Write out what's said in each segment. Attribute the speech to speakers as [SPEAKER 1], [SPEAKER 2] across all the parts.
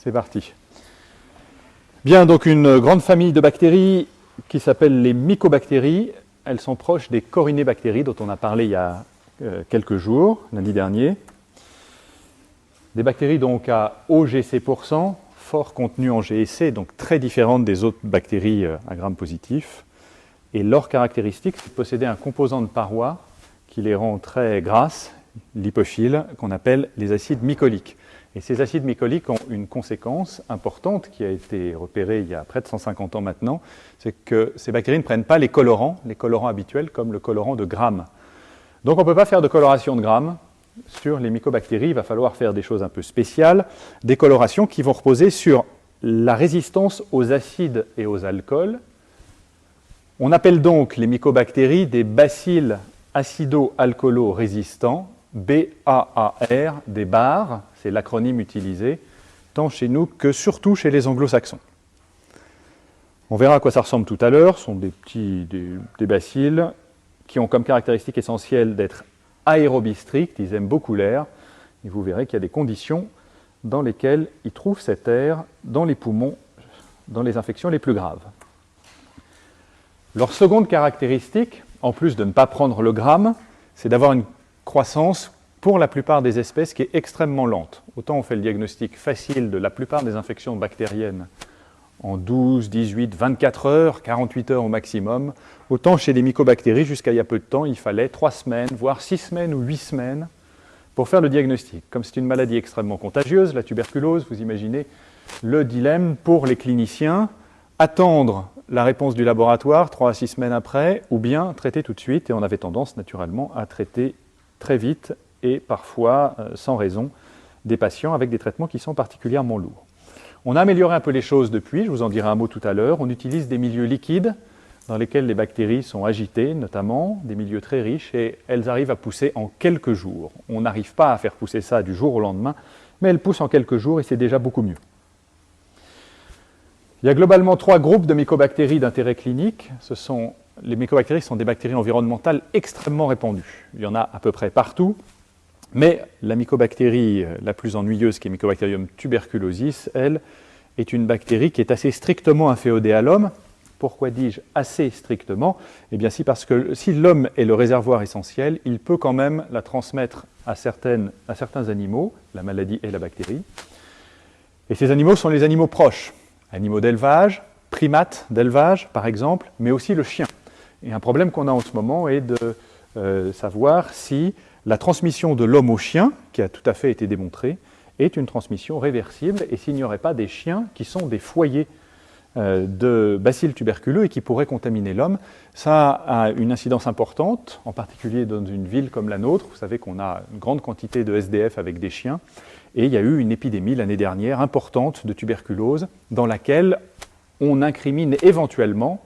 [SPEAKER 1] C'est parti. Bien, donc une grande famille de bactéries qui s'appelle les mycobactéries. Elles sont proches des corinébactéries dont on a parlé il y a quelques jours, lundi dernier. Des bactéries donc à haut GC%, fort contenu en GEC, donc très différentes des autres bactéries à gram positif. Et leur caractéristique, c'est de posséder un composant de paroi qui les rend très grasses, lipophiles, qu'on appelle les acides mycoliques. Et ces acides mycoliques ont une conséquence importante qui a été repérée il y a près de 150 ans maintenant, c'est que ces bactéries ne prennent pas les colorants habituels comme le colorant de Gram. Donc on ne peut pas faire de coloration de Gram sur les mycobactéries, il va falloir faire des choses un peu spéciales, des colorations qui vont reposer sur la résistance aux acides et aux alcools. On appelle donc les mycobactéries des bacilles acido-alcoolo-résistants, BAAR, des BAR, c'est l'acronyme utilisé, tant chez nous que surtout chez les anglo-saxons. On verra à quoi ça ressemble tout à l'heure. Ce sont des bacilles qui ont comme caractéristique essentielle d'être aérobie stricte, ils aiment beaucoup l'air, et vous verrez qu'il y a des conditions dans lesquelles ils trouvent cet air dans les poumons, dans les infections les plus graves. Leur seconde caractéristique, en plus de ne pas prendre le gramme, c'est d'avoir une croissance, pour la plupart des espèces, qui est extrêmement lente. Autant on fait le diagnostic facile de la plupart des infections bactériennes en 12, 18, 24 heures, 48 heures au maximum, autant chez les mycobactéries, jusqu'à il y a peu de temps, il fallait 3 semaines, voire 6 semaines ou 8 semaines pour faire le diagnostic. Comme c'est une maladie extrêmement contagieuse, la tuberculose, vous imaginez le dilemme pour les cliniciens, attendre la réponse du laboratoire 3 à 6 semaines après, ou bien traiter tout de suite, et on avait tendance naturellement à traiter très vite et parfois sans raison des patients avec des traitements qui sont particulièrement lourds. On a amélioré un peu les choses depuis, je vous en dirai un mot tout à l'heure. On utilise des milieux liquides dans lesquels les bactéries sont agitées, notamment des milieux très riches, et elles arrivent à pousser en quelques jours. On n'arrive pas à faire pousser ça du jour au lendemain, mais elles poussent en quelques jours et c'est déjà beaucoup mieux. Il y a globalement 3 groupes de mycobactéries d'intérêt clinique. Les mycobactéries sont des bactéries environnementales extrêmement répandues. Il y en a à peu près partout. Mais la mycobactérie la plus ennuyeuse, qui est Mycobacterium tuberculosis, elle, est une bactérie qui est assez strictement inféodée à l'homme. Pourquoi dis-je assez strictement? Eh bien, parce que si l'homme est le réservoir essentiel, il peut quand même la transmettre à certains animaux, la maladie et la bactérie. Et ces animaux sont les animaux proches, animaux d'élevage, primates d'élevage par exemple, mais aussi le chien. Et un problème qu'on a en ce moment est de savoir si la transmission de l'homme au chien, qui a tout à fait été démontrée, est une transmission réversible et s'il n'y aurait pas des chiens qui sont des foyers de bacilles tuberculeux et qui pourraient contaminer l'homme. Ça a une incidence importante, en particulier dans une ville comme la nôtre. Vous savez qu'on a une grande quantité de SDF avec des chiens et il y a eu une épidémie l'année dernière importante de tuberculose dans laquelle on incrimine éventuellement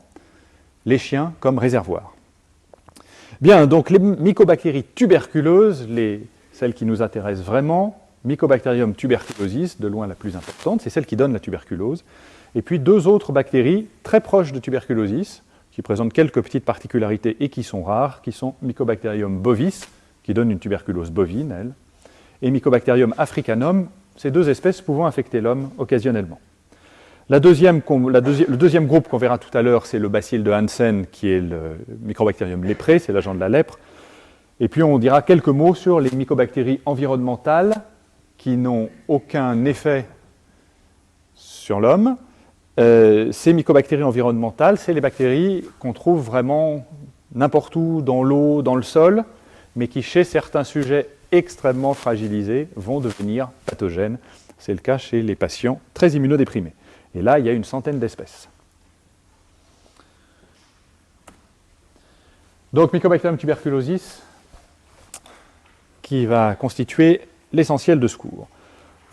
[SPEAKER 1] les chiens comme réservoir. Bien, donc les mycobactéries tuberculeuses, celles qui nous intéressent vraiment, Mycobacterium tuberculosis, de loin la plus importante, c'est celle qui donne la tuberculose. Et puis 2 autres bactéries très proches de tuberculosis, qui présentent quelques petites particularités et qui sont rares, qui sont Mycobacterium bovis, qui donne une tuberculose bovine, elle, et Mycobacterium africanum, ces 2 espèces pouvant infecter l'homme occasionnellement. Le deuxième groupe qu'on verra tout à l'heure, c'est le bacille de Hansen, qui est le Mycobacterium lépré, c'est l'agent de la lèpre. Et puis on dira quelques mots sur les mycobactéries environnementales qui n'ont aucun effet sur l'homme. Ces mycobactéries environnementales, c'est les bactéries qu'on trouve vraiment n'importe où, dans l'eau, dans le sol, mais qui, chez certains sujets extrêmement fragilisés, vont devenir pathogènes. C'est le cas chez les patients très immunodéprimés. Et là, il y a une centaine d'espèces. Donc, Mycobacterium tuberculosis, qui va constituer l'essentiel de ce cours.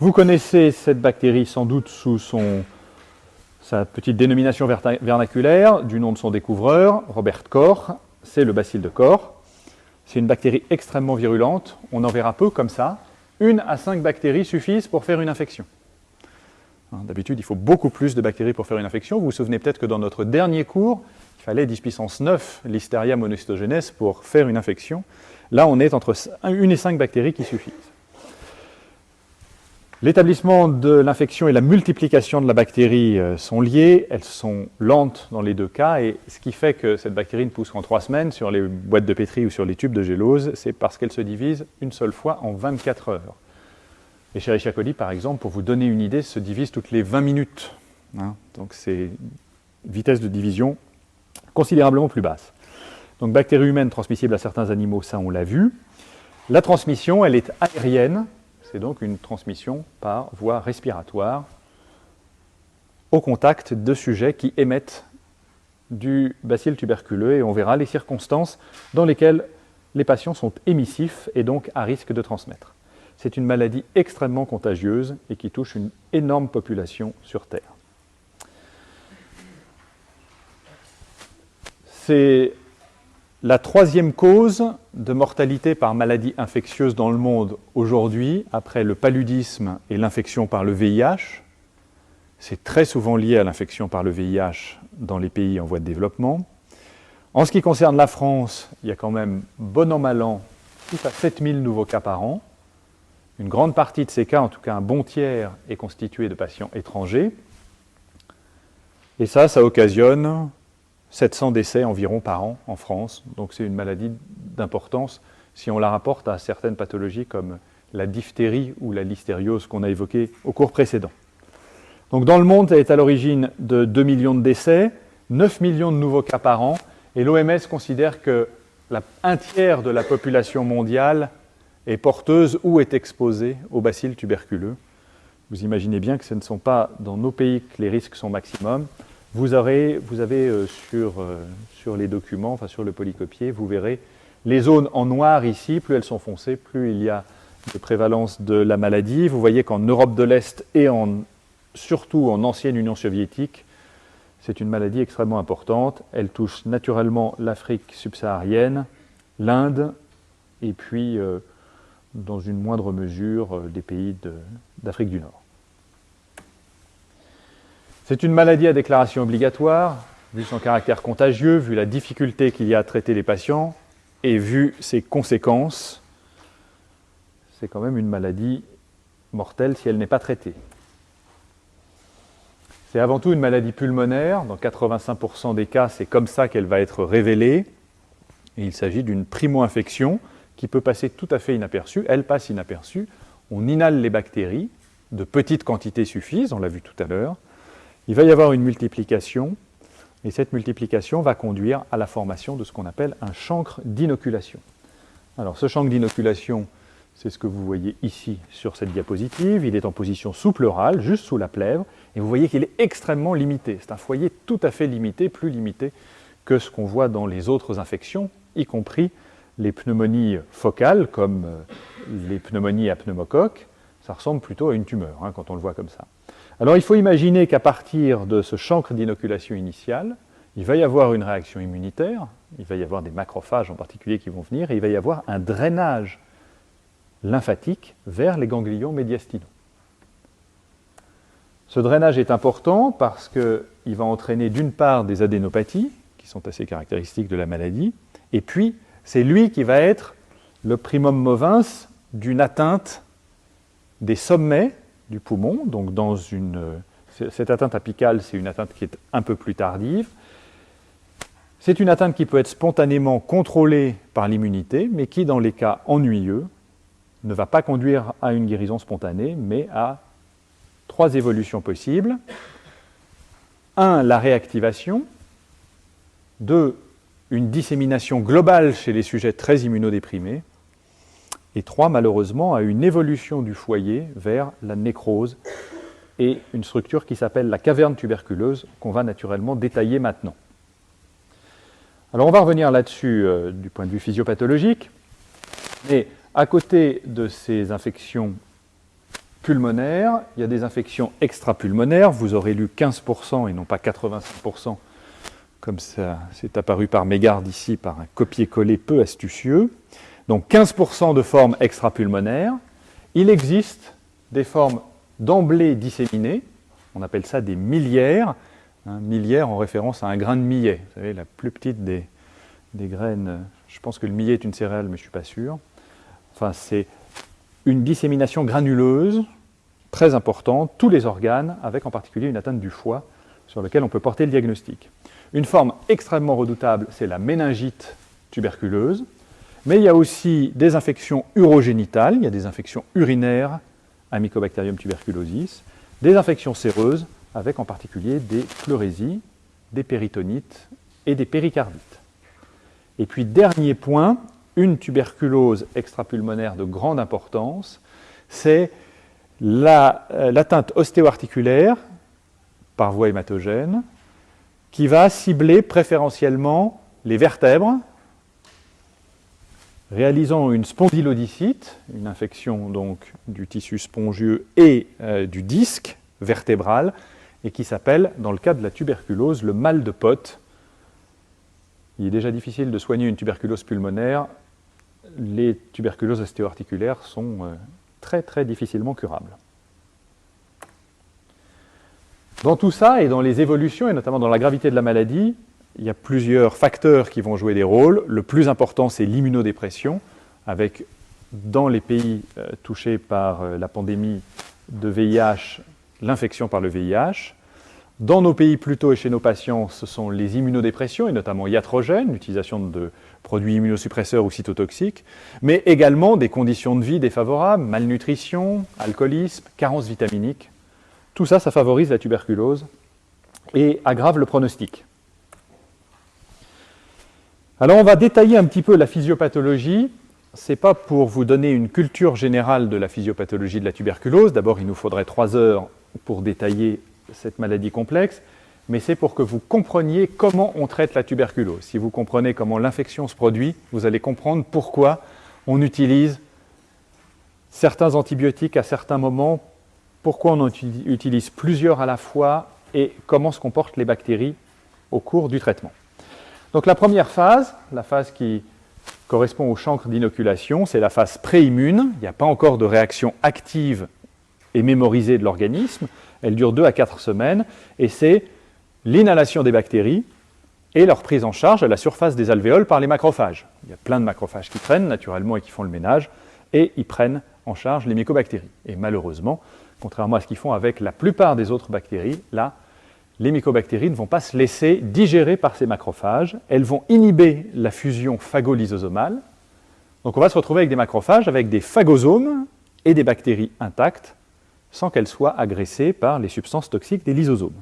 [SPEAKER 1] Vous connaissez cette bactérie sans doute sous sa petite dénomination vernaculaire, du nom de son découvreur, Robert Koch. C'est le bacille de Koch. C'est une bactérie extrêmement virulente. On en verra peu comme ça. 1 à 5 bactéries suffisent pour faire une infection. D'habitude, il faut beaucoup plus de bactéries pour faire une infection. Vous vous souvenez peut-être que dans notre dernier cours, il fallait 10 puissance 9 Listeria monocytogenes pour faire une infection. Là, on est entre 1 et 5 bactéries qui suffisent. L'établissement de l'infection et la multiplication de la bactérie sont liées, elles sont lentes dans les deux cas, et ce qui fait que cette bactérie ne pousse qu'en 3 semaines sur les boîtes de pétri ou sur les tubes de gélose, c'est parce qu'elle se divise une seule fois en 24 heures. Escherichia coli, par exemple, pour vous donner une idée, se divise toutes les 20 minutes. Donc c'est une vitesse de division considérablement plus basse. Donc bactéries humaines transmissibles à certains animaux, ça on l'a vu. La transmission, elle est aérienne. C'est donc une transmission par voie respiratoire au contact de sujets qui émettent du bacille tuberculeux, et on verra les circonstances dans lesquelles les patients sont émissifs et donc à risque de transmettre. C'est une maladie extrêmement contagieuse et qui touche une énorme population sur Terre. C'est la 3e cause de mortalité par maladie infectieuse dans le monde aujourd'hui, après le paludisme et l'infection par le VIH. C'est très souvent lié à l'infection par le VIH dans les pays en voie de développement. En ce qui concerne la France, il y a quand même, bon an mal an, 6 à 7 000 nouveaux cas par an. Une grande partie de ces cas, en tout cas un bon tiers, est constitué de patients étrangers. Et ça occasionne 700 décès environ par an en France, donc c'est une maladie d'importance si on la rapporte à certaines pathologies comme la diphtérie ou la listériose qu'on a évoquées au cours précédent. Donc dans le monde, elle est à l'origine de 2 millions de décès, 9 millions de nouveaux cas par an, et l'OMS considère que un tiers de la population mondiale est porteuse ou est exposée au bacille tuberculeux. Vous imaginez bien que ce ne sont pas dans nos pays que les risques sont maximums. Vous avez sur les documents, enfin sur le polycopier, vous verrez les zones en noir ici, plus elles sont foncées, plus il y a de prévalence de la maladie. Vous voyez qu'en Europe de l'Est et surtout en ancienne Union soviétique, c'est une maladie extrêmement importante. Elle touche naturellement l'Afrique subsaharienne, l'Inde, et puis dans une moindre mesure des pays d'Afrique du Nord. C'est une maladie à déclaration obligatoire, vu son caractère contagieux, vu la difficulté qu'il y a à traiter les patients, et vu ses conséquences. C'est quand même une maladie mortelle si elle n'est pas traitée. C'est avant tout une maladie pulmonaire. Dans 85% des cas, c'est comme ça qu'elle va être révélée. Et il s'agit d'une primo-infection qui peut passer tout à fait inaperçue. Elle passe inaperçue. On inhale les bactéries, de petites quantités suffisent, on l'a vu tout à l'heure. Il va y avoir une multiplication, et cette multiplication va conduire à la formation de ce qu'on appelle un chancre d'inoculation. Alors ce chancre d'inoculation, c'est ce que vous voyez ici sur cette diapositive. Il est en position sous-pleurale, juste sous la plèvre, et vous voyez qu'il est extrêmement limité. C'est un foyer tout à fait limité, plus limité que ce qu'on voit dans les autres infections, y compris les pneumonies focales, comme les pneumonies à pneumocoque. Ça ressemble plutôt à une tumeur, quand on le voit comme ça. Alors il faut imaginer qu'à partir de ce chancre d'inoculation initial, il va y avoir une réaction immunitaire, il va y avoir des macrophages en particulier qui vont venir, et il va y avoir un drainage lymphatique vers les ganglions médiastinaux. Ce drainage est important parce qu'il va entraîner d'une part des adénopathies, qui sont assez caractéristiques de la maladie, et puis c'est lui qui va être le primum movens d'une atteinte des sommets du poumon. Donc cette atteinte apicale, c'est une atteinte qui est un peu plus tardive. C'est une atteinte qui peut être spontanément contrôlée par l'immunité, mais qui, dans les cas ennuyeux, ne va pas conduire à une guérison spontanée, mais à 3 évolutions possibles. 1, la réactivation. 2, une dissémination globale chez les sujets très immunodéprimés. Et 3, malheureusement, à une évolution du foyer vers la nécrose et une structure qui s'appelle la caverne tuberculeuse, qu'on va naturellement détailler maintenant. Alors on va revenir là-dessus du point de vue physiopathologique, mais à côté de ces infections pulmonaires, il y a des infections extrapulmonaires. Vous aurez lu 15% et non pas 85%, comme ça c'est apparu par mégarde ici, par un copier-coller peu astucieux. Donc 15% de formes extrapulmonaires. Il existe des formes d'emblée disséminées, on appelle ça des miliaires, miliaire en référence à un grain de millet, vous savez, la plus petite des graines. Je pense que le millet est une céréale, mais je ne suis pas sûr. Enfin, c'est une dissémination granuleuse très importante, tous les organes, avec en particulier une atteinte du foie, sur lequel on peut porter le diagnostic. Une forme extrêmement redoutable, c'est la méningite tuberculeuse, mais il y a aussi des infections urogénitales, il y a des infections urinaires à Mycobacterium tuberculosis, des infections séreuses, avec en particulier des pleurésies, des péritonites et des péricardites. Et puis, dernier point, une tuberculose extrapulmonaire de grande importance, c'est l'atteinte ostéo-articulaire par voie hématogène qui va cibler préférentiellement les vertèbres, réalisant une spondylodicite, une infection donc du tissu spongieux et du disque vertébral, et qui s'appelle, dans le cas de la tuberculose, le mal de Pott. Il est déjà difficile de soigner une tuberculose pulmonaire. Les tuberculoses ostéo-articulaires sont très très difficilement curables. Dans tout ça et dans les évolutions, et notamment dans la gravité de la maladie, il y a plusieurs facteurs qui vont jouer des rôles. Le plus important, c'est l'immunodépression, avec, dans les pays touchés par la pandémie de VIH, l'infection par le VIH. Dans nos pays plutôt et chez nos patients, ce sont les immunodépressions, et notamment iatrogènes, l'utilisation de produits immunosuppresseurs ou cytotoxiques, mais également des conditions de vie défavorables, malnutrition, alcoolisme, carence vitaminique. Tout ça, ça favorise la tuberculose et aggrave le pronostic. Alors on va détailler un petit peu la physiopathologie. Ce n'est pas pour vous donner une culture générale de la physiopathologie de la tuberculose. D'abord, il nous faudrait 3 heures pour détailler cette maladie complexe, mais c'est pour que vous compreniez comment on traite la tuberculose. Si vous comprenez comment l'infection se produit, vous allez comprendre pourquoi on utilise certains antibiotiques à certains moments, pourquoi on en utilise plusieurs à la fois et comment se comportent les bactéries au cours du traitement. Donc la première phase, la phase qui correspond au chancre d'inoculation, c'est la phase préimmune. Il n'y a pas encore de réaction active et mémorisée de l'organisme. Elle dure 2 à 4 semaines et c'est l'inhalation des bactéries et leur prise en charge à la surface des alvéoles par les macrophages. Il y a plein de macrophages qui traînent naturellement et qui font le ménage et ils prennent en charge les mycobactéries. Et malheureusement, contrairement à ce qu'ils font avec la plupart des autres bactéries, là, les mycobactéries ne vont pas se laisser digérer par ces macrophages. Elles vont inhiber la fusion phago-lysosomale. Donc on va se retrouver avec des macrophages, avec des phagosomes et des bactéries intactes, sans qu'elles soient agressées par les substances toxiques des lysosomes.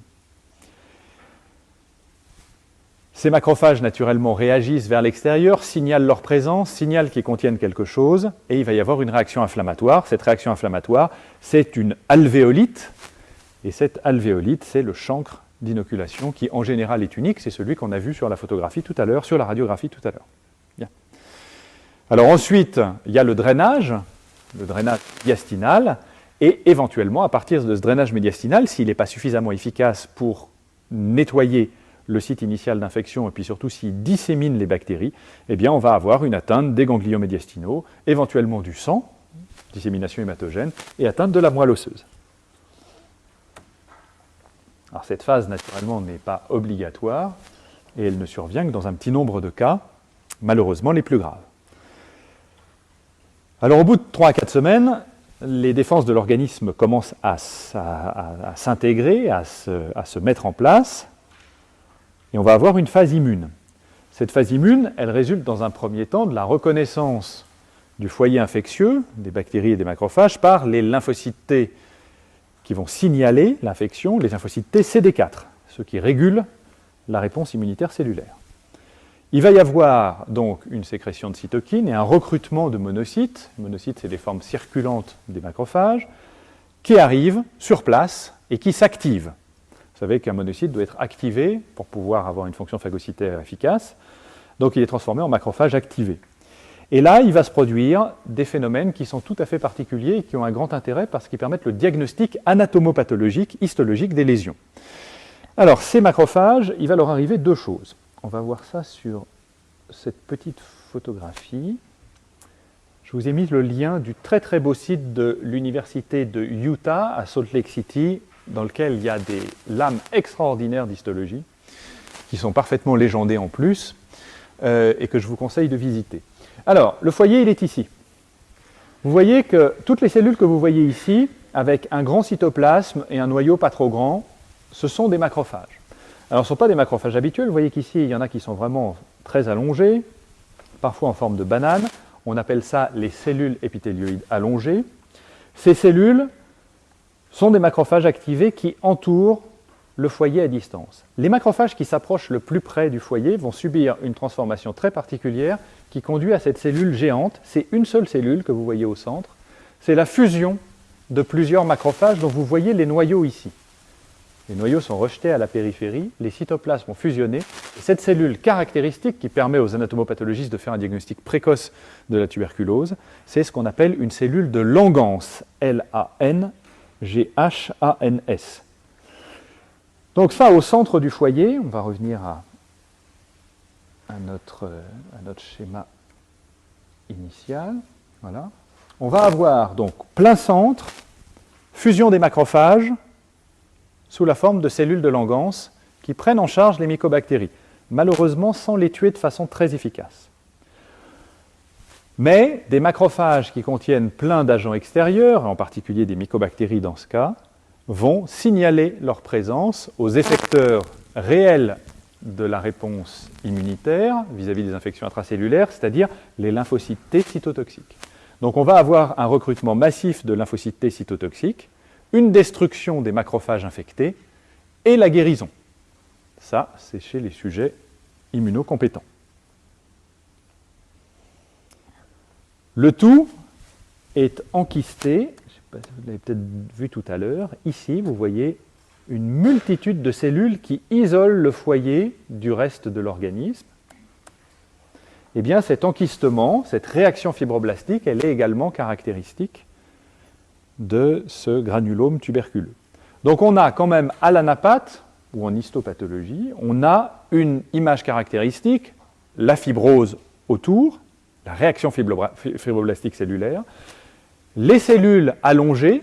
[SPEAKER 1] Ces macrophages, naturellement, réagissent vers l'extérieur, signalent leur présence, signalent qu'ils contiennent quelque chose, et il va y avoir une réaction inflammatoire. Cette réaction inflammatoire, c'est une alvéolite, et cette alvéolite, c'est le chancre d'inoculation qui, en général, est unique. C'est celui qu'on a vu sur la photographie tout à l'heure, sur la radiographie tout à l'heure. Bien. Alors ensuite, il y a le drainage médiastinal, et éventuellement, à partir de ce drainage médiastinal, s'il n'est pas suffisamment efficace pour nettoyer le site initial d'infection, et puis surtout s'il dissémine les bactéries, eh bien on va avoir une atteinte des ganglions médiastinaux, éventuellement du sang, dissémination hématogène, et atteinte de la moelle osseuse. Alors cette phase, naturellement, n'est pas obligatoire, et elle ne survient que dans un petit nombre de cas, malheureusement les plus graves. Alors au bout de 3 à 4 semaines, les défenses de l'organisme commencent à s'intégrer, à se mettre en place, et on va avoir une phase immune. Cette phase immune, elle résulte dans un premier temps de la reconnaissance du foyer infectieux, des bactéries et des macrophages, par les lymphocytes T qui vont signaler l'infection, les lymphocytes T CD4, ceux qui régulent la réponse immunitaire cellulaire. Il va y avoir donc une sécrétion de cytokines et un recrutement de monocytes. Les monocytes, c'est des formes circulantes des macrophages, qui arrivent sur place et qui s'activent. Vous savez qu'un monocyte doit être activé pour pouvoir avoir une fonction phagocytaire efficace. Donc il est transformé en macrophage activé. Et là, il va se produire des phénomènes qui sont tout à fait particuliers et qui ont un grand intérêt parce qu'ils permettent le diagnostic anatomopathologique, histologique des lésions. Alors, ces macrophages, il va leur arriver 2 choses. On va voir ça sur cette petite photographie. Je vous ai mis le lien du très très beau site de l'université de Utah à Salt Lake City, dans lequel il y a des lames extraordinaires d'histologie, qui sont parfaitement légendées en plus, et que je vous conseille de visiter. Alors, le foyer, il est ici. Vous voyez que toutes les cellules que vous voyez ici avec un grand cytoplasme et un noyau pas trop grand, ce sont des macrophages. Alors, ce ne sont pas des macrophages habituels. Vous voyez qu'ici, il y en a qui sont vraiment très allongés, parfois en forme de banane. On appelle ça les cellules épithélioïdes allongées. Ces cellules sont des macrophages activés qui entourent le foyer à distance. Les macrophages qui s'approchent le plus près du foyer vont subir une transformation très particulière qui conduit à cette cellule géante. C'est une seule cellule que vous voyez au centre. C'est la fusion de plusieurs macrophages dont vous voyez les noyaux ici. Les noyaux sont rejetés à la périphérie, les cytoplasmes vont fusionner. Et cette cellule caractéristique qui permet aux anatomopathologistes de faire un diagnostic précoce de la tuberculose, c'est ce qu'on appelle une cellule de Langhans, L-A-N-G-H-A-N-S. Donc ça, au centre du foyer, on va revenir à notre schéma initial. Voilà. On va avoir donc plein centre, fusion des macrophages, sous la forme de cellules de Langhans qui prennent en charge les mycobactéries, malheureusement sans les tuer de façon très efficace. Mais des macrophages qui contiennent plein d'agents extérieurs, en particulier des mycobactéries dans ce cas, vont signaler leur présence aux effecteurs réels de la réponse immunitaire vis-à-vis des infections intracellulaires, c'est-à-dire les lymphocytes T cytotoxiques. Donc on va avoir un recrutement massif de lymphocytes T cytotoxiques, une destruction des macrophages infectés et la guérison. Ça, c'est chez les sujets immunocompétents. Le tout est enquisté, je ne sais pas si vous l'avez peut-être vu tout à l'heure, ici vous voyez une multitude de cellules qui isolent le foyer du reste de l'organisme. Eh bien cet enquistement, cette réaction fibroblastique, elle est également caractéristique de ce granulome tuberculeux. Donc on a quand même à l'anapathe, ou en histopathologie, on a une image caractéristique, la fibrose autour, la réaction fibroblastique cellulaire, les cellules allongées,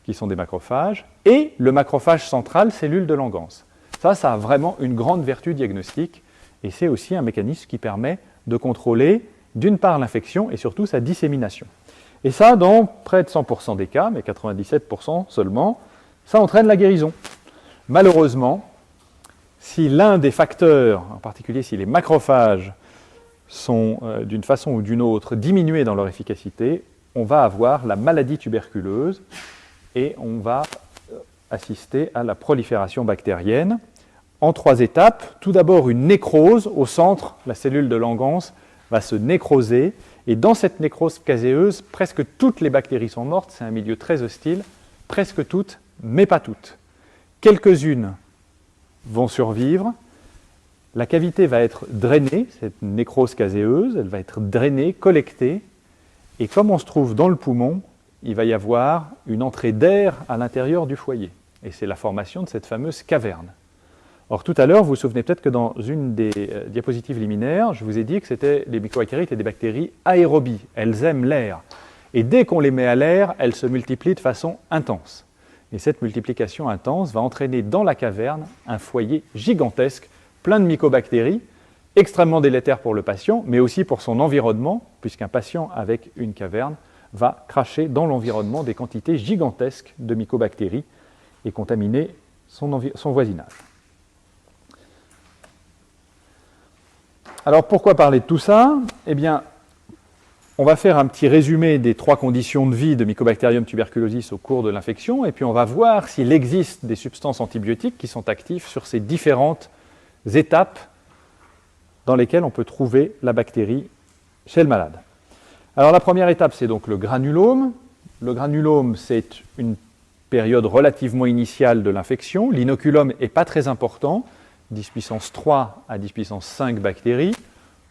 [SPEAKER 1] qui sont des macrophages, et le macrophage central, cellule de Langhans. Ça a vraiment une grande vertu diagnostique, et c'est aussi un mécanisme qui permet de contrôler, d'une part, l'infection, et surtout sa dissémination. Et ça, dans près de 100% des cas, mais 97% seulement, ça entraîne la guérison. Malheureusement, si l'un des facteurs, en particulier si les macrophages sont d'une façon ou d'une autre diminués dans leur efficacité, on va avoir la maladie tuberculeuse et on va assister à la prolifération bactérienne en 3 étapes. Tout d'abord, une nécrose au centre, la cellule de Langhans va se nécroser. Et dans cette nécrose caséeuse, presque toutes les bactéries sont mortes, c'est un milieu très hostile, presque toutes, mais pas toutes. Quelques-unes vont survivre, la cavité va être drainée, cette nécrose caséeuse, elle va être drainée, collectée, et comme on se trouve dans le poumon, il va y avoir une entrée d'air à l'intérieur du foyer, et c'est la formation de cette fameuse caverne. Or, tout à l'heure, vous vous souvenez peut-être que dans une des diapositives liminaires, je vous ai dit que les mycobactéries étaient des bactéries aérobies. Elles aiment l'air. Et dès qu'on les met à l'air, elles se multiplient de façon intense. Et cette multiplication intense va entraîner dans la caverne un foyer gigantesque, plein de mycobactéries, extrêmement délétères pour le patient, mais aussi pour son environnement, puisqu'un patient avec une caverne va cracher dans l'environnement des quantités gigantesques de mycobactéries et contaminer son voisinage. Alors pourquoi parler de tout ça? Eh bien, on va faire un petit résumé des 3 conditions de vie de Mycobacterium tuberculosis au cours de l'infection, et puis on va voir s'il existe des substances antibiotiques qui sont actives sur ces différentes étapes dans lesquelles on peut trouver la bactérie chez le malade. Alors la première étape, c'est donc le granulome. Le granulome, c'est une période relativement initiale de l'infection. L'inoculum n'est pas très important, 10 puissance 3 à 10 puissance 5 bactéries.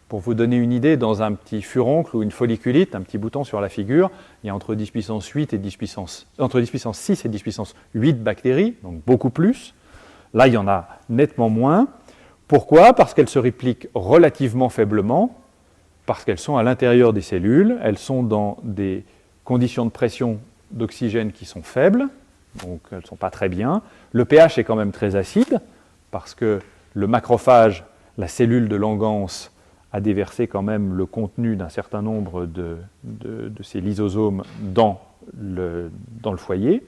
[SPEAKER 1] Pour vous donner une idée, dans un petit furoncle ou une folliculite, un petit bouton sur la figure, il y a entre 10 puissance 6 et 10 puissance 8 bactéries, donc beaucoup plus. Là, il y en a nettement moins. Pourquoi? Parce qu'elles se répliquent relativement faiblement, parce qu'elles sont à l'intérieur des cellules, elles sont dans des conditions de pression d'oxygène qui sont faibles, donc elles ne sont pas très bien. Le pH est quand même très acide, parce que le macrophage, la cellule de Langhans, a déversé quand même le contenu d'un certain nombre de ces lysosomes dans le foyer.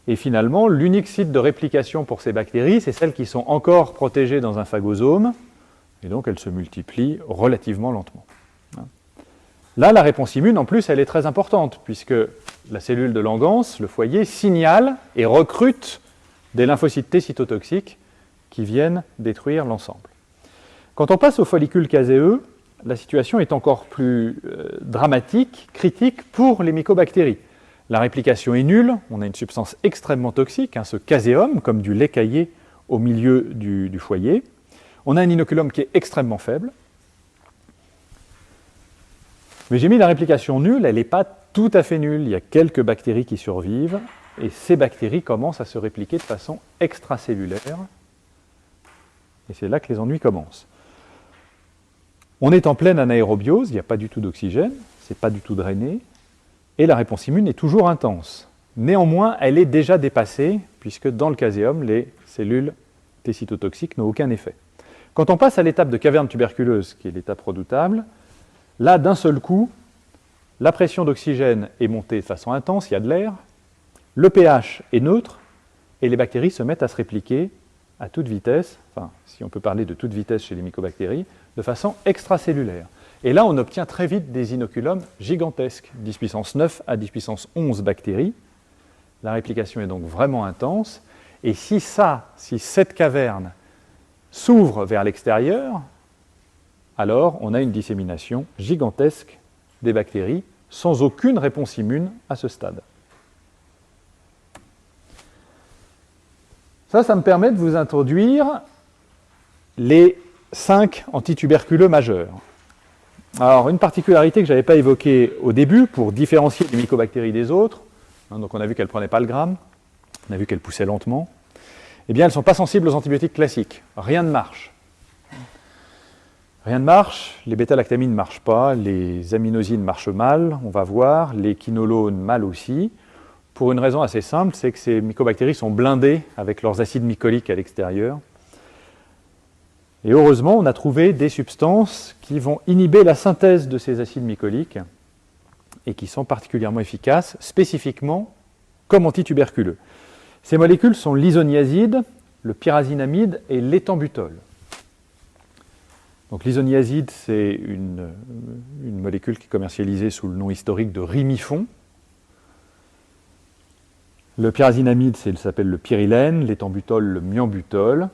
[SPEAKER 1] Et finalement, l'unique site de réplication pour ces bactéries, c'est celles qui sont encore protégées dans un phagosome, et donc elles se multiplient relativement lentement. Là, la réponse immune, en plus, elle est très importante, puisque la cellule de Langhans, le foyer, signale et recrute des lymphocytes T cytotoxiques qui viennent détruire l'ensemble. Quand on passe aux follicules caséeux, la situation est encore plus dramatique, critique pour les mycobactéries. La réplication est nulle, on a une substance extrêmement toxique, ce caséum, comme du lait caillé au milieu du foyer. On a un inoculum qui est extrêmement faible. Mais j'ai mis la réplication nulle, elle n'est pas tout à fait nulle. Il y a quelques bactéries qui survivent, et ces bactéries commencent à se répliquer de façon extracellulaire. Et c'est là que les ennuis commencent. On est en pleine anaérobiose, il n'y a pas du tout d'oxygène, ce n'est pas du tout drainé, et la réponse immune est toujours intense. Néanmoins, elle est déjà dépassée, puisque dans le caséum, les cellules T cytotoxiques n'ont aucun effet. Quand on passe à l'étape de caverne tuberculeuse, qui est l'étape redoutable, là, d'un seul coup, la pression d'oxygène est montée de façon intense, il y a de l'air, le pH est neutre, et les bactéries se mettent à se répliquer à toute vitesse, enfin, si on peut parler de toute vitesse chez les mycobactéries, de façon extracellulaire. Et là, on obtient très vite des inoculums gigantesques, 10 puissance 9 à 10 puissance 11 bactéries. La réplication est donc vraiment intense. Et si cette caverne s'ouvre vers l'extérieur, alors on a une dissémination gigantesque des bactéries, sans aucune réponse immune à ce stade. Ça me permet de vous introduire les 5 antituberculeux majeurs. Alors, une particularité que je n'avais pas évoquée au début, pour différencier les mycobactéries des autres, donc on a vu qu'elles ne prenaient pas le gramme, on a vu qu'elles poussaient lentement, eh bien elles ne sont pas sensibles aux antibiotiques classiques. Rien ne marche. Rien ne marche, les bêta-lactamines ne marchent pas, les aminosines marchent mal, on va voir, les quinolones mal aussi, pour une raison assez simple, c'est que ces mycobactéries sont blindées avec leurs acides mycoliques à l'extérieur. Et heureusement, on a trouvé des substances qui vont inhiber la synthèse de ces acides mycoliques et qui sont particulièrement efficaces, spécifiquement comme antituberculeux. Ces molécules sont l'isoniazide, le pyrazinamide et l'éthambutol. Donc l'isoniazide, c'est une molécule qui est commercialisée sous le nom historique de rimifon. Le pyrazinamide, ça s'appelle le pyrilène, l'éthambutol, le miambutol.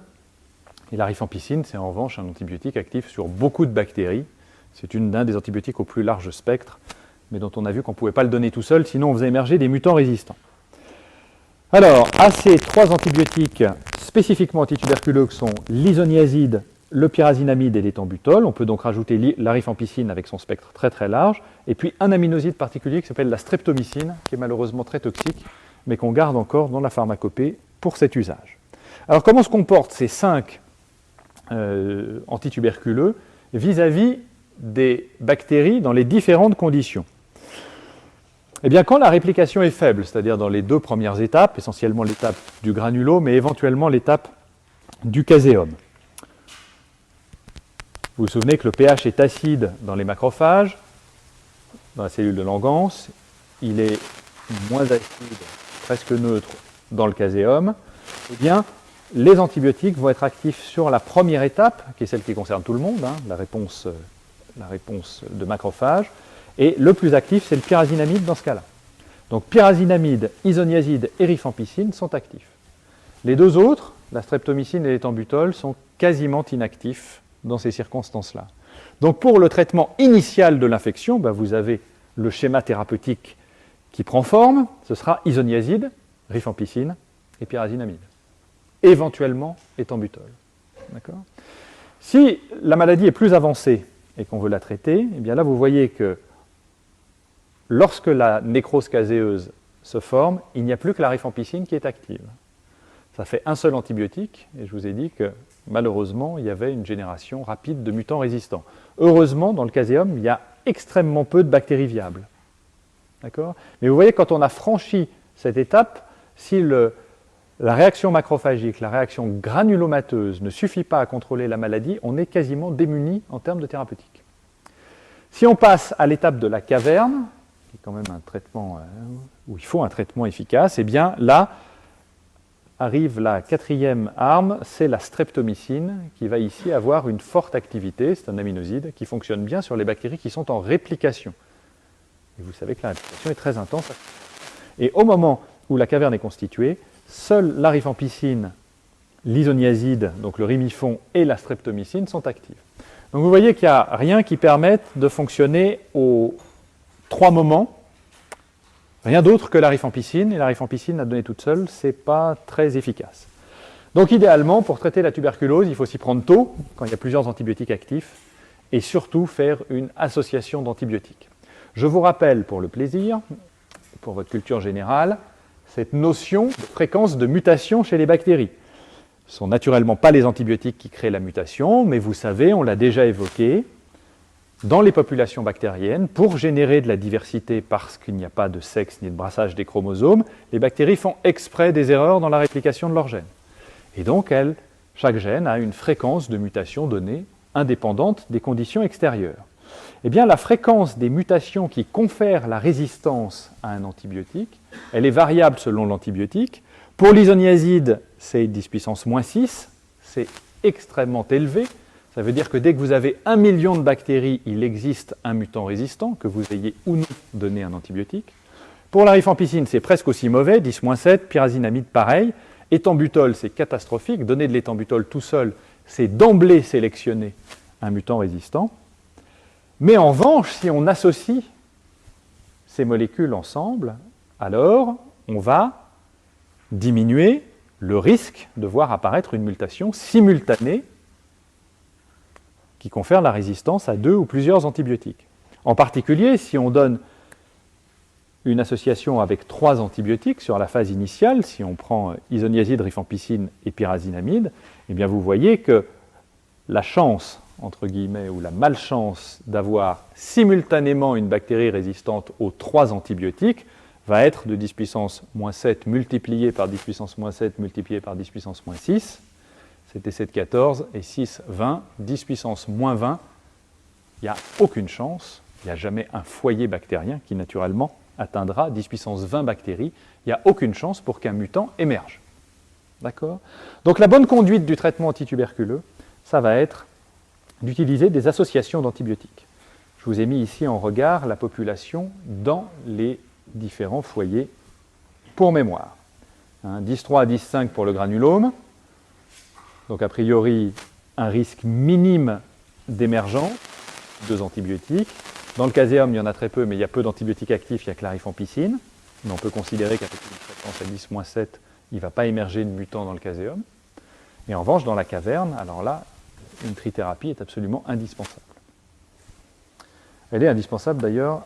[SPEAKER 1] Et la rifampicine, c'est en revanche un antibiotique actif sur beaucoup de bactéries. C'est l'un des antibiotiques au plus large spectre, mais dont on a vu qu'on ne pouvait pas le donner tout seul, sinon on faisait émerger des mutants résistants. Alors, à ces 3 antibiotiques spécifiquement antituberculeux que sont l'isoniazide, le pyrazinamide et l'éthambutol, on peut donc rajouter la rifampicine avec son spectre très très large, et puis un aminoside particulier qui s'appelle la streptomycine, qui est malheureusement très toxique, mais qu'on garde encore dans la pharmacopée pour cet usage. Alors, comment se comportent ces 5 antituberculeux vis-à-vis des bactéries dans les différentes conditions? Eh bien, quand la réplication est faible, c'est-à-dire dans les 2 premières étapes, essentiellement l'étape du granulome, mais éventuellement l'étape du caséum. Vous vous souvenez que le pH est acide dans les macrophages, dans la cellule de Langhans, il est moins acide, presque neutre, dans le caséum. Eh bien, les antibiotiques vont être actifs sur la première étape, qui est celle qui concerne tout le monde, la réponse de macrophage, et le plus actif, c'est le pyrazinamide dans ce cas-là. Donc pyrazinamide, isoniazide et rifampicine sont actifs. Les 2 autres, la streptomycine et l'éthambutol, sont quasiment inactifs dans ces circonstances-là. Donc pour le traitement initial de l'infection, vous avez le schéma thérapeutique qui prend forme, ce sera isoniazide, rifampicine et pyrazinamide. Éventuellement éthambutol. D'accord ? Si la maladie est plus avancée et qu'on veut la traiter, eh bien là vous voyez que lorsque la nécrose caséeuse se forme, il n'y a plus que la rifampicine qui est active. Ça fait un seul antibiotique, et je vous ai dit que malheureusement, il y avait une génération rapide de mutants résistants. Heureusement, dans le caséum, il y a extrêmement peu de bactéries viables. D'accord ? Mais vous voyez, quand on a franchi cette étape, si la réaction macrophagique, la réaction granulomateuse ne suffit pas à contrôler la maladie, on est quasiment démuni en termes de thérapeutique. Si on passe à l'étape de la caverne, est quand même un traitement où il faut un traitement efficace, eh bien là arrive la quatrième arme, c'est la streptomycine, qui va ici avoir une forte activité, c'est un aminoside qui fonctionne bien sur les bactéries qui sont en réplication. Et vous savez que la réplication est très intense. Et au moment où la caverne est constituée, seule la rifampicine, l'isoniazide, donc le rimifon, et la streptomycine sont actives. Donc vous voyez qu'il n'y a rien qui permette de fonctionner aux 3 moments, rien d'autre que la rifampicine, et la rifampicine à donner toute seule, ce n'est pas très efficace. Donc idéalement, pour traiter la tuberculose, il faut s'y prendre tôt, quand il y a plusieurs antibiotiques actifs, et surtout faire une association d'antibiotiques. Je vous rappelle, pour le plaisir, pour votre culture générale, cette notion de fréquence de mutation chez les bactéries. Ce ne sont naturellement pas les antibiotiques qui créent la mutation, mais vous savez, on l'a déjà évoqué, dans les populations bactériennes, pour générer de la diversité parce qu'il n'y a pas de sexe ni de brassage des chromosomes, les bactéries font exprès des erreurs dans la réplication de leurs gènes. Et donc, chaque gène a une fréquence de mutation donnée, indépendante des conditions extérieures. Eh bien, la fréquence des mutations qui confèrent la résistance à un antibiotique, elle est variable selon l'antibiotique. Pour l'isoniazide, c'est 10 puissance moins 6, c'est extrêmement élevé. Ça veut dire que dès que vous avez 1 million de bactéries, il existe un mutant résistant, que vous ayez ou non donné un antibiotique. Pour la rifampicine, c'est presque aussi mauvais, 10-7, pyrazinamide pareil. Éthambutol, c'est catastrophique. Donner de l'éthambutol tout seul, c'est d'emblée sélectionner un mutant résistant. Mais en revanche, si on associe ces molécules ensemble, alors on va diminuer le risque de voir apparaître une mutation simultanée qui confère la résistance à 2 ou plusieurs antibiotiques. En particulier, si on donne une association avec 3 antibiotiques sur la phase initiale, si on prend isoniazide, rifampicine et pyrazinamide, eh bien vous voyez que la chance, entre guillemets, ou la malchance d'avoir simultanément une bactérie résistante aux 3 antibiotiques va être de 10 puissance moins 7 multiplié par 10 puissance moins 7 multiplié par 10 puissance moins 6. C'était 7, 14 et 6, 20. 10 puissance moins 20, il n'y a aucune chance. Il n'y a jamais un foyer bactérien qui, naturellement, atteindra 10 puissance 20 bactéries. Il n'y a aucune chance pour qu'un mutant émerge. D'accord ? Donc la bonne conduite du traitement antituberculeux, ça va être d'utiliser des associations d'antibiotiques. Je vous ai mis ici en regard la population dans les différents foyers pour mémoire. 10,3 à 10,5 pour le granulome. Donc a priori, un risque minime d'émergence, 2 antibiotiques. Dans le caséum, il y en a très peu, mais il y a peu d'antibiotiques actifs, il y a que la rifampicine. Mais on peut considérer qu'avec une fréquence à 10-7, il ne va pas émerger de mutant dans le caséum. Et en revanche, dans la caverne, alors là, une trithérapie est absolument indispensable. Elle est indispensable d'ailleurs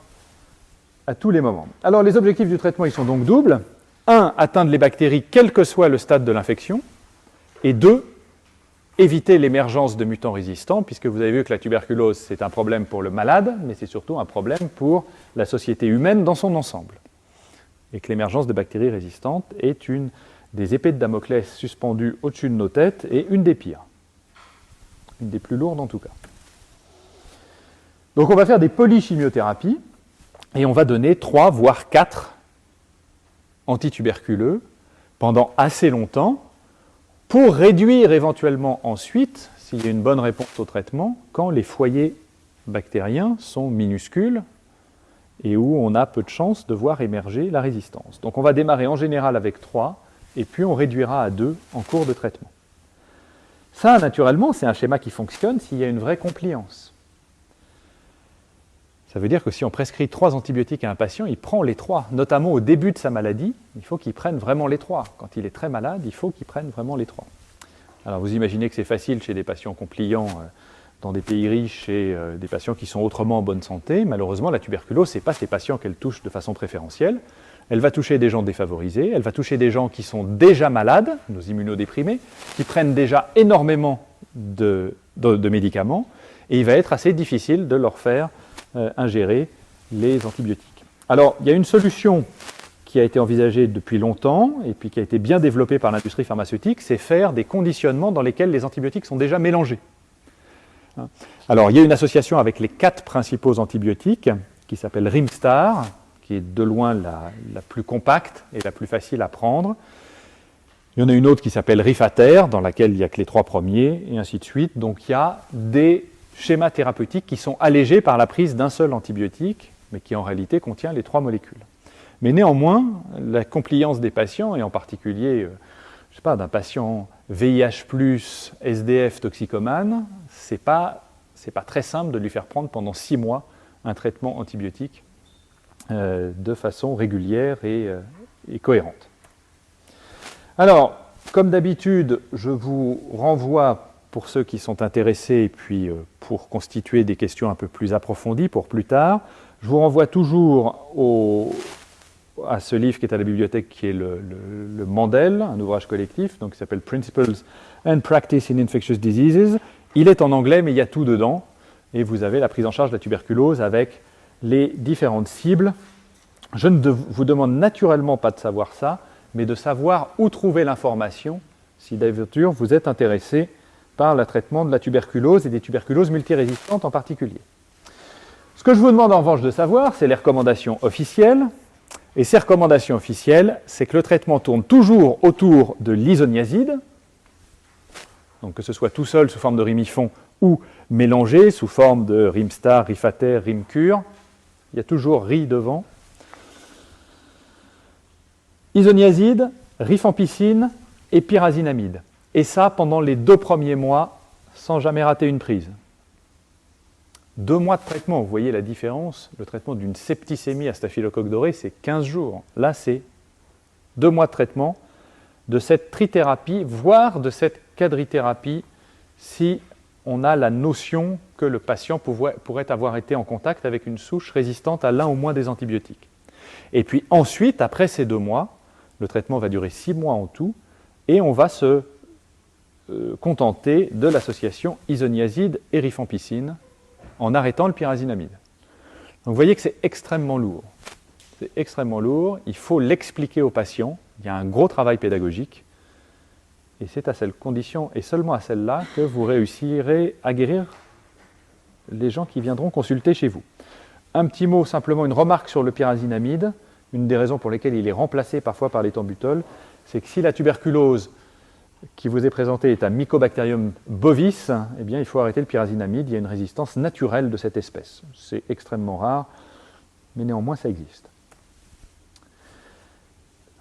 [SPEAKER 1] à tous les moments. Alors les objectifs du traitement, ils sont donc doubles. 1, atteindre les bactéries quel que soit le stade de l'infection. Et 2, éviter l'émergence de mutants résistants, puisque vous avez vu que la tuberculose, c'est un problème pour le malade, mais c'est surtout un problème pour la société humaine dans son ensemble. Et que l'émergence de bactéries résistantes est une des épées de Damoclès suspendues au-dessus de nos têtes et une des pires. Une des plus lourdes en tout cas. Donc on va faire des polychimiothérapies et on va donner 3 voire 4 antituberculeux pendant assez longtemps pour réduire éventuellement ensuite, s'il y a une bonne réponse au traitement, quand les foyers bactériens sont minuscules et où on a peu de chances de voir émerger la résistance. Donc on va démarrer en général avec 3 et puis on réduira à 2 en cours de traitement. Ça, naturellement, c'est un schéma qui fonctionne s'il y a une vraie compliance. Ça veut dire que si on prescrit 3 antibiotiques à un patient, il prend les 3, notamment au début de sa maladie, il faut qu'il prenne vraiment les 3. Quand il est très malade, il faut qu'il prenne vraiment les 3. Alors vous imaginez que c'est facile chez des patients compliants dans des pays riches et des patients qui sont autrement en bonne santé. Malheureusement, la tuberculose, ce n'est pas ces patients qu'elle touche de façon préférentielle. Elle va toucher des gens défavorisés, elle va toucher des gens qui sont déjà malades, nos immunodéprimés, qui prennent déjà énormément de médicaments, et il va être assez difficile de leur faire ingérer les antibiotiques. Alors, il y a une solution qui a été envisagée depuis longtemps, et puis qui a été bien développée par l'industrie pharmaceutique, c'est faire des conditionnements dans lesquels les antibiotiques sont déjà mélangés. Alors, il y a une association avec les 4 principaux antibiotiques, qui s'appelle Rimstar, qui est de loin la plus compacte et la plus facile à prendre. Il y en a une autre qui s'appelle Rifater, dans laquelle il n'y a que les 3 premiers, et ainsi de suite. Donc il y a des schémas thérapeutiques qui sont allégés par la prise d'un seul antibiotique, mais qui en réalité contient les 3 molécules. Mais néanmoins, la compliance des patients, et en particulier, je sais pas, d'un patient VIH+, SDF, toxicomane, c'est pas très simple de lui faire prendre pendant 6 mois un traitement antibiotique de façon régulière et cohérente. Alors, comme d'habitude, je vous renvoie, pour ceux qui sont intéressés, et puis pour constituer des questions un peu plus approfondies pour plus tard, je vous renvoie toujours à ce livre qui est à la bibliothèque, qui est le Mandel, un ouvrage collectif, donc qui s'appelle Principles and Practice in Infectious Diseases. Il est en anglais, mais il y a tout dedans, et vous avez la prise en charge de la tuberculose avec les différentes cibles. Je ne vous demande naturellement pas de savoir ça, mais de savoir où trouver l'information si d'aventure vous êtes intéressé par le traitement de la tuberculose et des tuberculoses multirésistantes en particulier. Ce que je vous demande en revanche de savoir, c'est les recommandations officielles. Et ces recommandations officielles, c'est que le traitement tourne toujours autour de l'isoniazide, donc que ce soit tout seul sous forme de Rimifon ou mélangé sous forme de Rimstar, Rifater, Rimcure. Il y a toujours Ri devant. Isoniazide, rifampicine et pyrazinamide. Et ça pendant les 2 premiers mois, sans jamais rater une prise. 2 mois de traitement, vous voyez la différence. Le traitement d'une septicémie à staphylocoque doré, c'est 15 jours. Là, c'est 2 mois de traitement de cette trithérapie, voire de cette quadrithérapie, si on a la notion que le patient pourrait avoir été en contact avec une souche résistante à l'un ou moins des antibiotiques. Et puis ensuite, après ces 2 mois, le traitement va durer 6 mois en tout, et on va se contenter de l'association isoniazide et rifampicine en arrêtant le pyrazinamide. Donc vous voyez que c'est extrêmement lourd. C'est extrêmement lourd, il faut l'expliquer aux patients, il y a un gros travail pédagogique, et c'est à cette condition, et seulement à celle-là, que vous réussirez à guérir les gens qui viendront consulter chez vous. Un petit mot, simplement une remarque sur le pyrazinamide. Une des raisons pour lesquelles il est remplacé parfois par l'éthambutol, c'est que si la tuberculose qui vous est présentée est un Mycobacterium bovis, eh bien il faut arrêter le pyrazinamide, il y a une résistance naturelle de cette espèce. C'est extrêmement rare, mais néanmoins ça existe.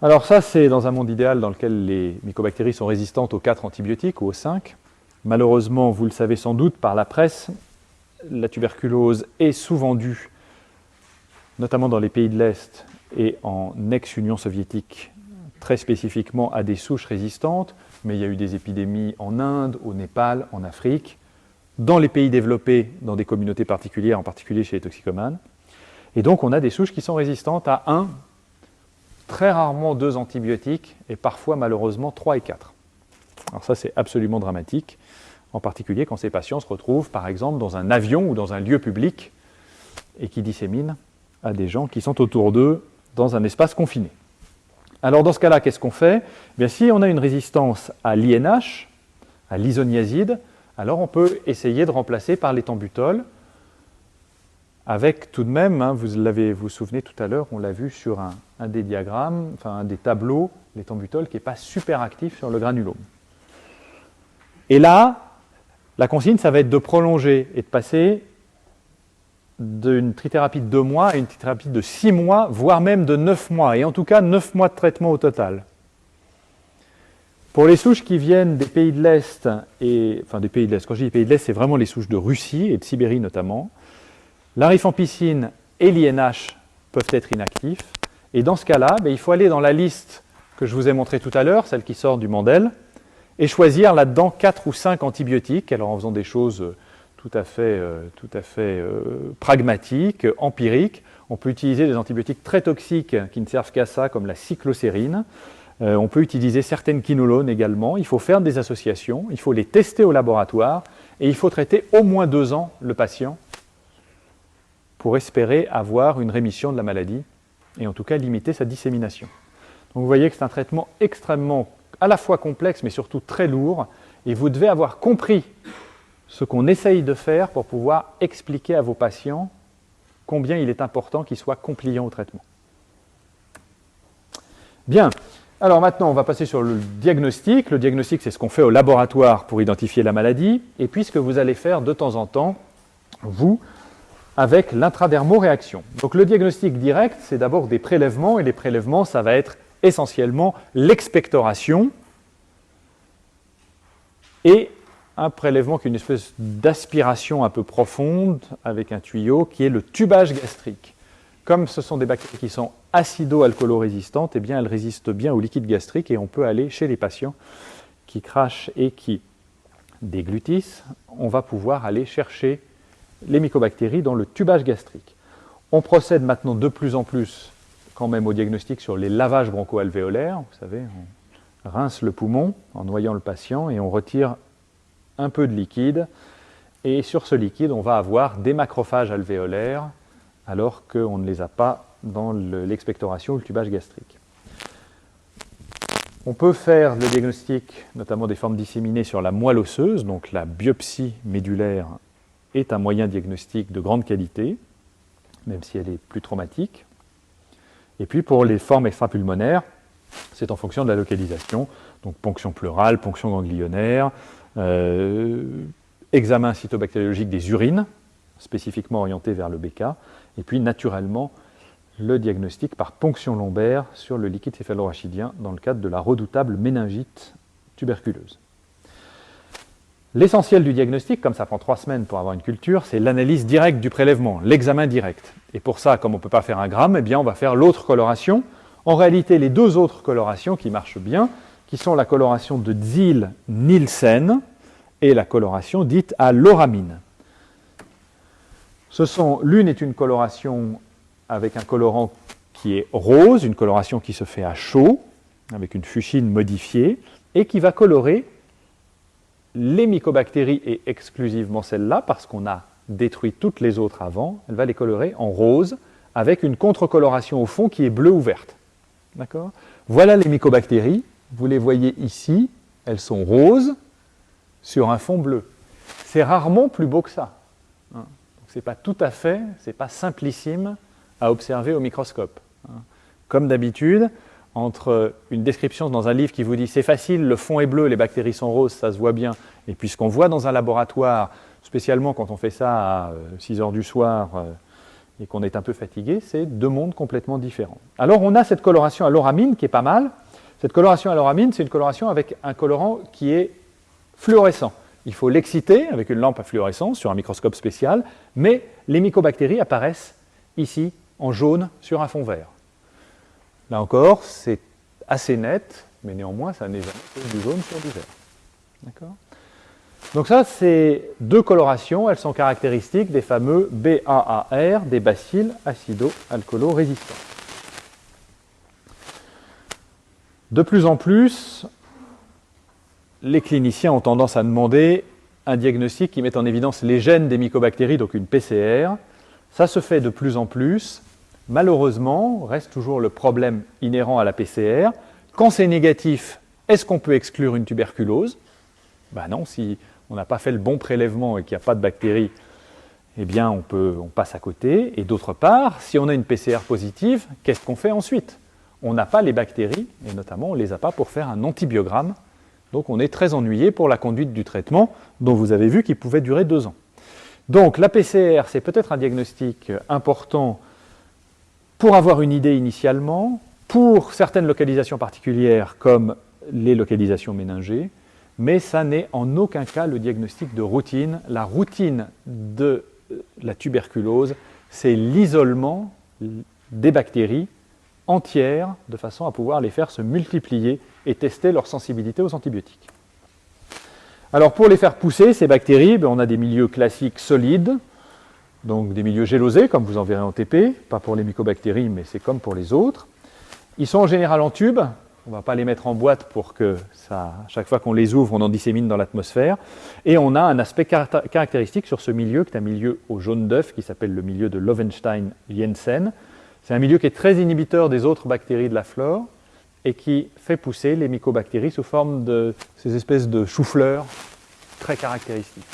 [SPEAKER 1] Alors ça, c'est dans un monde idéal dans lequel les mycobactéries sont résistantes aux 4 antibiotiques ou aux 5. Malheureusement, vous le savez sans doute par la presse, la tuberculose est sous-vendue, notamment dans les pays de l'Est et en ex-Union soviétique, très spécifiquement à des souches résistantes, mais il y a eu des épidémies en Inde, au Népal, en Afrique, dans les pays développés, dans des communautés particulières, en particulier chez les toxicomanes. Et donc on a des souches qui sont résistantes à 1, très rarement 2 antibiotiques, et parfois malheureusement 3 et 4. Alors ça c'est absolument dramatique, en particulier quand ces patients se retrouvent par exemple dans un avion ou dans un lieu public, et qui disséminent à des gens qui sont autour d'eux dans un espace confiné. Alors dans ce cas-là, qu'est-ce qu'on fait ? Bien, si on a une résistance à l'INH, à l'isoniazide, alors on peut essayer de remplacer par l'éthambutol, avec tout de même, hein, vous vous souvenez tout à l'heure, on l'a vu sur un des diagrammes, enfin un des tableaux, l'éthambutol qui n'est pas super actif sur le granulome. Et là, la consigne, ça va être de prolonger et de passer d'une trithérapie de 2 mois à une trithérapie de 6 mois, voire même de 9 mois, et en tout cas 9 mois de traitement au total. Pour les souches qui viennent des pays de l'Est, enfin des pays de l'Est, quand je dis pays de l'Est, c'est vraiment les souches de Russie et de Sibérie notamment, la rifampicine et l'INH peuvent être inactifs, et dans ce cas-là, il faut aller dans la liste que je vous ai montrée tout à l'heure, celle qui sort du Mandel, et choisir là-dedans 4 ou 5 antibiotiques, alors en faisant des choses tout à fait pragmatique, empirique. On peut utiliser des antibiotiques très toxiques qui ne servent qu'à ça, comme la cyclocérine. On peut utiliser certaines quinolones également. Il faut faire des associations, il faut les tester au laboratoire et il faut traiter au moins 2 ans le patient pour espérer avoir une rémission de la maladie et en tout cas limiter sa dissémination. Donc vous voyez que c'est un traitement extrêmement à la fois complexe mais surtout très lourd et vous devez avoir compris ce qu'on essaye de faire pour pouvoir expliquer à vos patients combien il est important qu'ils soient compliants au traitement. Bien. Alors maintenant, on va passer sur le diagnostic. Le diagnostic, c'est ce qu'on fait au laboratoire pour identifier la maladie, et puis ce que vous allez faire de temps en temps, vous, avec l'intradermoréaction. Donc le diagnostic direct, c'est d'abord des prélèvements, et les prélèvements, ça va être essentiellement l'expectoration et un prélèvement qui est une espèce d'aspiration un peu profonde avec un tuyau qui est le tubage gastrique. Comme ce sont des bactéries qui sont acido-alcoolo-résistantes, eh bien elles résistent bien au liquide gastrique et on peut aller chez les patients qui crachent et qui déglutissent, on va pouvoir aller chercher les mycobactéries dans le tubage gastrique. On procède maintenant de plus en plus quand même au diagnostic sur les lavages broncho-alvéolaires. Vous savez, on rince le poumon en noyant le patient et on retire un peu de liquide. Et sur ce liquide, on va avoir des macrophages alvéolaires alors qu'on ne les a pas dans l'expectoration ou le tubage gastrique. On peut faire le diagnostic, notamment des formes disséminées sur la moelle osseuse, donc la biopsie médulaire est un moyen diagnostique de grande qualité, même si elle est plus traumatique. Et puis pour les formes extrapulmonaires, c'est en fonction de la localisation, donc ponction pleurale, ponction ganglionnaire, examen cytobactériologique des urines, spécifiquement orienté vers le BK, et puis naturellement le diagnostic par ponction lombaire sur le liquide céphalorachidien dans le cadre de la redoutable méningite tuberculeuse. L'essentiel du diagnostic, comme ça prend 3 semaines pour avoir une culture, c'est l'analyse directe du prélèvement, l'examen direct. Et pour ça, comme on ne peut pas faire un gramme, eh bien on va faire l'autre coloration. En réalité, les 2 autres colorations qui marchent bien, qui sont la coloration de Dziel-Nielsen et la coloration dite à l'oramine. L'une est une coloration avec un colorant qui est rose, une coloration qui se fait à chaud, avec une fuchsine modifiée, et qui va colorer les mycobactéries, et exclusivement celles-là, parce qu'on a détruit toutes les autres avant, elle va les colorer en rose, avec une contre-coloration au fond qui est bleue ou verte. D'accord ? Voilà les mycobactéries, vous les voyez ici, elles sont roses sur un fond bleu. C'est rarement plus beau que ça. C'est pas tout à fait, c'est pas simplissime à observer au microscope. Comme d'habitude, entre une description dans un livre qui vous dit c'est facile, le fond est bleu, les bactéries sont roses, ça se voit bien, et puis ce qu'on voit dans un laboratoire, spécialement quand on fait ça à 6 heures du soir et qu'on est un peu fatigué, c'est 2 mondes complètement différents. Alors on a cette coloration à l'oramine qui est pas mal. Cette coloration à l'oramine, c'est une coloration avec un colorant qui est fluorescent. Il faut l'exciter avec une lampe à fluorescence sur un microscope spécial, mais les mycobactéries apparaissent ici en jaune sur un fond vert. Là encore, c'est assez net, mais néanmoins, ça n'est jamais du jaune sur du vert. D'accord ? Donc ça, c'est 2 colorations, elles sont caractéristiques des fameux BAAR, des bacilles acido-alcoolo-résistants. De plus en plus, les cliniciens ont tendance à demander un diagnostic qui met en évidence les gènes des mycobactéries, donc une PCR. Ça se fait de plus en plus. Malheureusement, reste toujours le problème inhérent à la PCR. Quand c'est négatif, est-ce qu'on peut exclure une tuberculose ? Ben non, si on n'a pas fait le bon prélèvement et qu'il n'y a pas de bactéries, eh bien on passe à côté. Et d'autre part, si on a une PCR positive, qu'est-ce qu'on fait ensuite ? On n'a pas les bactéries, et notamment on ne les a pas pour faire un antibiogramme. Donc on est très ennuyé pour la conduite du traitement, dont vous avez vu qu'il pouvait durer 2 ans. Donc la PCR, c'est peut-être un diagnostic important pour avoir une idée initialement, pour certaines localisations particulières comme les localisations méningées, mais ça n'est en aucun cas le diagnostic de routine. La routine de la tuberculose, c'est l'isolement des bactéries entières de façon à pouvoir les faire se multiplier et tester leur sensibilité aux antibiotiques. Alors pour les faire pousser, ces bactéries, on a des milieux classiques solides, donc des milieux gélosés, comme vous en verrez en TP, pas pour les mycobactéries, mais c'est comme pour les autres. Ils sont en général en tube, on ne va pas les mettre en boîte pour que ça, chaque fois qu'on les ouvre, on en dissémine dans l'atmosphère. Et on a un aspect caractéristique sur ce milieu, qui est un milieu au jaune d'œuf, qui s'appelle le milieu de Lowenstein-Jensen. C'est un milieu qui est très inhibiteur des autres bactéries de la flore et qui fait pousser les mycobactéries sous forme de ces espèces de choux-fleurs très caractéristiques.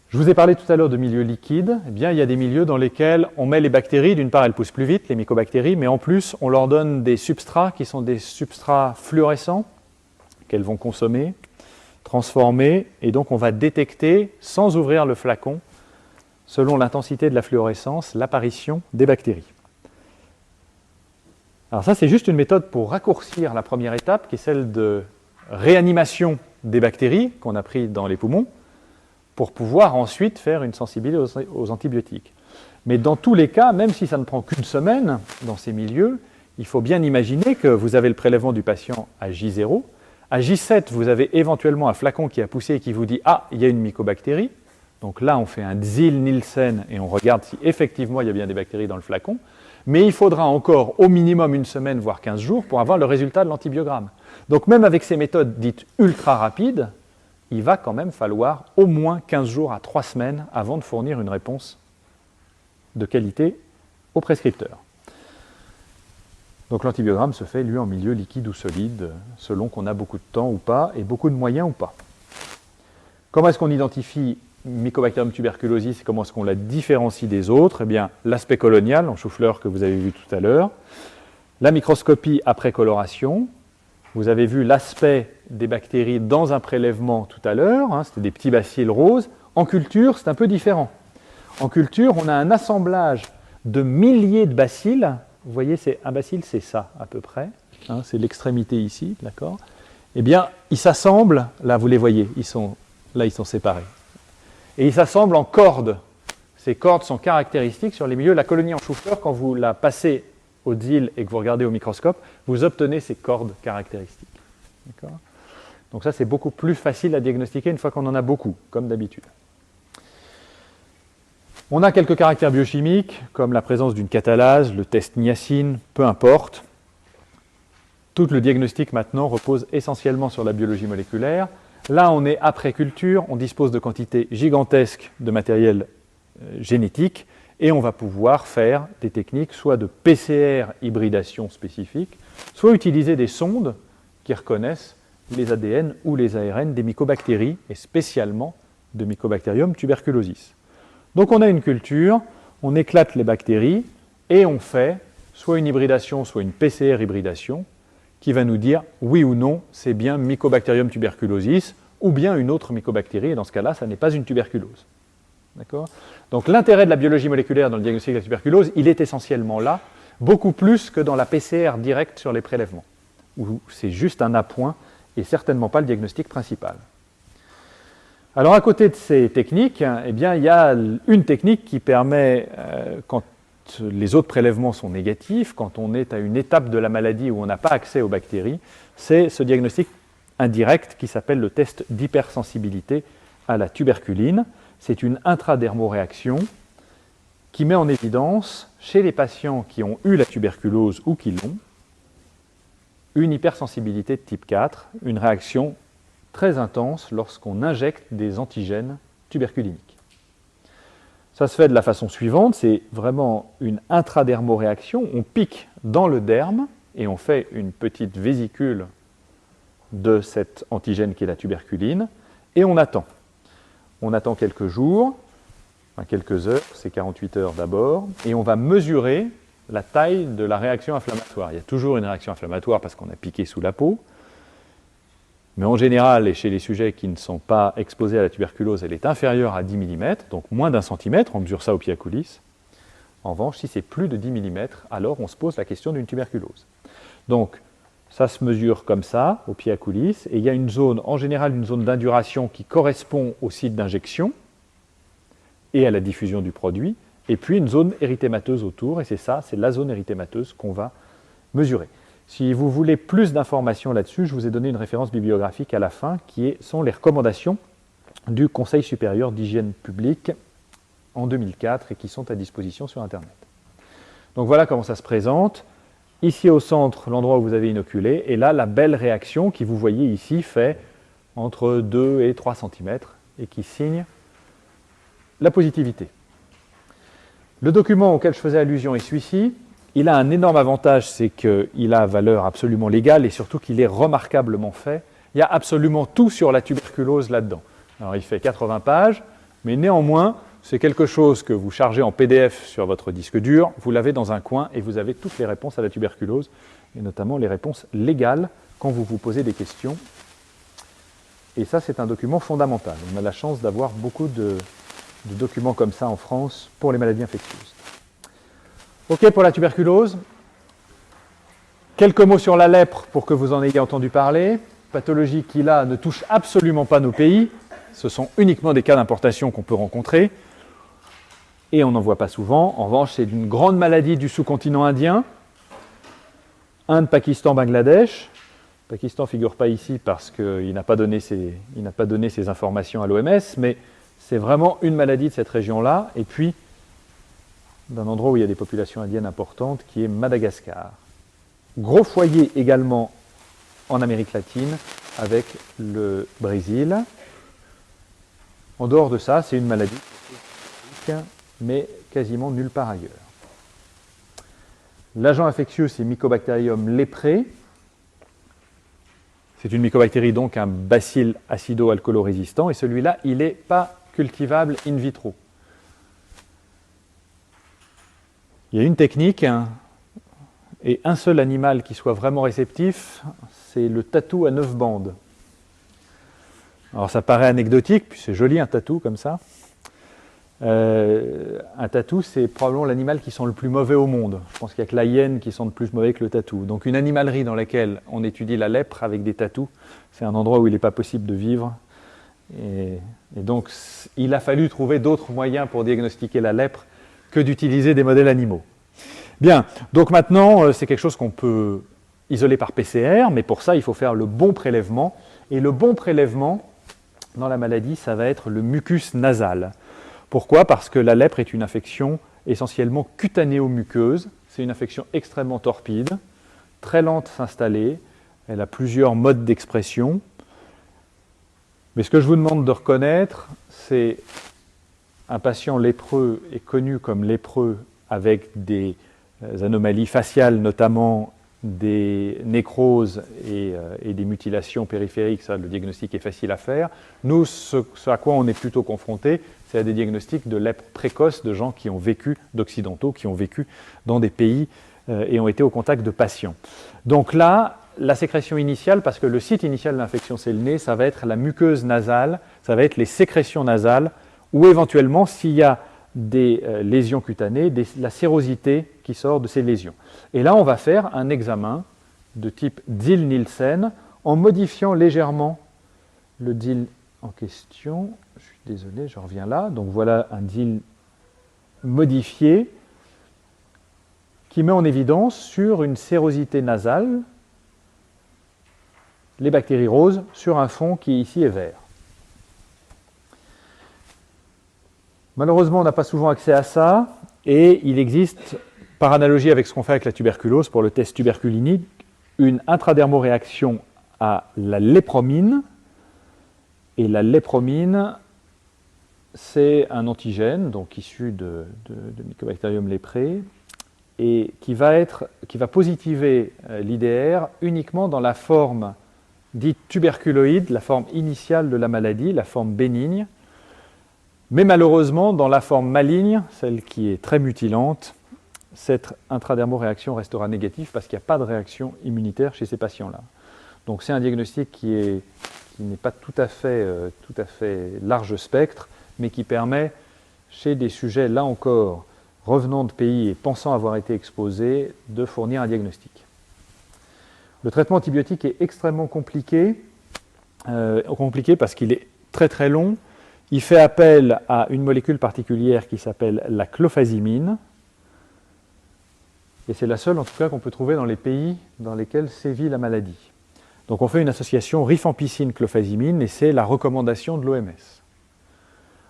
[SPEAKER 1] Je vous ai parlé tout à l'heure de milieux liquides. Eh bien, il y a des milieux dans lesquels on met les bactéries. D'une part, elles poussent plus vite, les mycobactéries, mais en plus, on leur donne des substrats qui sont des substrats fluorescents qu'elles vont consommer, transformer, et donc on va détecter, sans ouvrir le flacon, selon l'intensité de la fluorescence, l'apparition des bactéries. Alors ça, c'est juste une méthode pour raccourcir la première étape, qui est celle de réanimation des bactéries qu'on a pris dans les poumons, pour pouvoir ensuite faire une sensibilité aux antibiotiques. Mais dans tous les cas, même si ça ne prend qu'une semaine dans ces milieux, il faut bien imaginer que vous avez le prélèvement du patient à J0. À J7, vous avez éventuellement un flacon qui a poussé et qui vous dit « Ah, il y a une mycobactérie ». Donc là, on fait un Zil-Nielsen et on regarde si effectivement il y a bien des bactéries dans le flacon. Mais il faudra encore au minimum une semaine, voire 15 jours, pour avoir le résultat de l'antibiogramme. Donc même avec ces méthodes dites ultra rapides, il va quand même falloir au moins 15 jours à 3 semaines avant de fournir une réponse de qualité au prescripteur. Donc l'antibiogramme se fait, lui, en milieu liquide ou solide, selon qu'on a beaucoup de temps ou pas, et beaucoup de moyens ou pas. Comment est-ce qu'on identifie Mycobacterium tuberculosis et comment est-ce qu'on la différencie des autres? Eh bien, l'aspect colonial, en chou-fleur que vous avez vu tout à l'heure, la microscopie après coloration. Vous avez vu l'aspect des bactéries dans un prélèvement tout à l'heure, hein, c'était des petits bacilles roses. En culture, c'est un peu différent. En culture, on a un assemblage de milliers de bacilles. Vous voyez, un bacille, c'est ça à peu près. Hein, c'est l'extrémité ici, d'accord? Eh bien, ils s'assemblent, là vous les voyez, ils sont séparés. Et ils s'assemblent en cordes. Ces cordes sont caractéristiques sur les milieux. La colonie en chou-fleur, quand vous la passez au DIL et que vous regardez au microscope, vous obtenez ces cordes caractéristiques. D'accord ? Donc ça, c'est beaucoup plus facile à diagnostiquer une fois qu'on en a beaucoup, comme d'habitude. On a quelques caractères biochimiques, comme la présence d'une catalase, le test niacine, peu importe. Tout le diagnostic maintenant repose essentiellement sur la biologie moléculaire. Là, on est après culture, on dispose de quantités gigantesques de matériel génétique et on va pouvoir faire des techniques soit de PCR hybridation spécifique, soit utiliser des sondes qui reconnaissent les ADN ou les ARN des mycobactéries et spécialement de Mycobacterium tuberculosis. Donc on a une culture, on éclate les bactéries et on fait soit une hybridation, soit une PCR hybridation qui va nous dire oui ou non c'est bien Mycobacterium tuberculosis ou bien une autre mycobactérie et dans ce cas-là, ça n'est pas une tuberculose. D'accord ? Donc l'intérêt de la biologie moléculaire dans le diagnostic de la tuberculose, il est essentiellement là, beaucoup plus que dans la PCR directe sur les prélèvements, où c'est juste un appoint et certainement pas le diagnostic principal. Alors à côté de ces techniques, eh bien, il y a une technique qui permet, quand les autres prélèvements sont négatifs, quand on est à une étape de la maladie où on n'a pas accès aux bactéries, c'est ce diagnostic indirect qui s'appelle le test d'hypersensibilité à la tuberculine. C'est une intradermoréaction qui met en évidence, chez les patients qui ont eu la tuberculose ou qui l'ont, une hypersensibilité de type 4, une réaction très intense lorsqu'on injecte des antigènes tuberculiniques. Ça se fait de la façon suivante, c'est vraiment une intradermoréaction, on pique dans le derme et on fait une petite vésicule de cet antigène qui est la tuberculine et on attend. On attend quelques jours, enfin quelques heures, c'est 48 heures d'abord, et on va mesurer la taille de la réaction inflammatoire. Il y a toujours une réaction inflammatoire parce qu'on a piqué sous la peau, mais en général, et chez les sujets qui ne sont pas exposés à la tuberculose, elle est inférieure à 10 mm, donc moins d'un centimètre, on mesure ça au pied à coulisses. En revanche, si c'est plus de 10 mm, alors on se pose la question d'une tuberculose. Donc, ça se mesure comme ça, au pied à coulisses, et il y a une zone, en général une zone d'induration qui correspond au site d'injection et à la diffusion du produit, et puis une zone érythémateuse autour, et c'est ça, c'est la zone érythémateuse qu'on va mesurer. Si vous voulez plus d'informations là-dessus, je vous ai donné une référence bibliographique à la fin, sont les recommandations du Conseil supérieur d'hygiène publique en 2004 et qui sont à disposition sur Internet. Donc voilà comment ça se présente. Ici au centre, l'endroit où vous avez inoculé, et là, la belle réaction qui vous voyez ici fait entre 2 et 3 cm et qui signe la positivité. Le document auquel je faisais allusion est celui-ci. Il a un énorme avantage, c'est qu'il a valeur absolument légale et surtout qu'il est remarquablement fait. Il y a absolument tout sur la tuberculose là-dedans. Alors il fait 80 pages, Mais néanmoins, c'est quelque chose que vous chargez en PDF sur votre disque dur, vous l'avez dans un coin et vous avez toutes les réponses à la tuberculose, et notamment les réponses légales quand vous vous posez des questions. Et ça, c'est un document fondamental. On a la chance d'avoir beaucoup de documents comme ça en France pour les maladies infectieuses. OK pour la tuberculose. Quelques mots sur la lèpre pour que vous en ayez entendu parler. Pathologie qui, là, ne touche absolument pas nos pays. Ce sont uniquement des cas d'importation qu'on peut rencontrer. Et on n'en voit pas souvent. En revanche, c'est une grande maladie du sous-continent indien. Inde, Pakistan, Bangladesh. Pakistan ne figure pas ici parce qu'il n'a pas donné ses informations à l'OMS, mais c'est vraiment une maladie de cette région-là. Et puis, d'un endroit où il y a des populations indiennes importantes, qui est Madagascar. Gros foyer également en Amérique latine, avec le Brésil. En dehors de ça, c'est une maladie, mais quasiment nulle part ailleurs. L'agent infectieux, c'est Mycobacterium leprae. C'est une mycobactérie, donc un bacille acido-alcoolo-résistant, et celui-là, il n'est pas cultivable in vitro. Il y a une technique, et un seul animal qui soit vraiment réceptif, c'est le tatou à 9 bandes. Alors ça paraît anecdotique, puis c'est joli un tatou comme ça. Un tatou, c'est probablement l'animal qui sent le plus mauvais au monde. Je pense qu'il n'y a que la hyène qui sent le plus mauvais que le tatou. Donc une animalerie dans laquelle on étudie la lèpre avec des tatous, c'est un endroit où il n'est pas possible de vivre. Et donc il a fallu trouver d'autres moyens pour diagnostiquer la lèpre que d'utiliser des modèles animaux. Bien, donc maintenant c'est quelque chose qu'on peut isoler par PCR, mais pour ça il faut faire le bon prélèvement. Et le bon prélèvement dans la maladie, ça va être le mucus nasal. Pourquoi ? Parce que la lèpre est une infection essentiellement cutanéo-muqueuse. C'est une infection extrêmement torpide, très lente à s'installer. Elle a plusieurs modes d'expression. Mais ce que je vous demande de reconnaître, c'est un patient lépreux est connu comme lépreux avec des anomalies faciales, notamment des nécroses et des mutilations périphériques. Ça, le diagnostic est facile à faire. Nous, ce à quoi on est plutôt confronté, c'est à des diagnostics de lèpre précoce de gens qui ont vécu, d'occidentaux, qui ont vécu dans des pays et ont été au contact de patients. Donc là, la sécrétion initiale, parce que le site initial de l'infection c'est le nez, ça va être la muqueuse nasale, ça va être les sécrétions nasales, ou éventuellement, s'il y a des lésions cutanées, la sérosité qui sort de ces lésions. Et là, on va faire un examen de type Diel-Nielsen en modifiant légèrement le Diel en question. Je suis désolé, je reviens là. Donc voilà un Diel modifié qui met en évidence sur une sérosité nasale les bactéries roses sur un fond qui ici est vert. Malheureusement, on n'a pas souvent accès à ça, et il existe, par analogie avec ce qu'on fait avec la tuberculose pour le test tuberculinique, une intradermoréaction à la lépromine. Et la lépromine, c'est un antigène, donc issu de Mycobacterium leprae, et qui va positiver l'IDR uniquement dans la forme dite tuberculoïde, la forme initiale de la maladie, la forme bénigne. Mais malheureusement, dans la forme maligne, celle qui est très mutilante, cette intradermoréaction restera négative parce qu'il n'y a pas de réaction immunitaire chez ces patients-là. Donc c'est un diagnostic qui n'est pas tout à fait large spectre, mais qui permet, chez des sujets, là encore, revenant de pays et pensant avoir été exposés, de fournir un diagnostic. Le traitement antibiotique est extrêmement compliqué parce qu'il est très très long. Il fait appel à une molécule particulière qui s'appelle la clofazimine. Et c'est la seule, en tout cas, qu'on peut trouver dans les pays dans lesquels sévit la maladie. Donc on fait une association rifampicine-clofazimine et c'est la recommandation de l'OMS.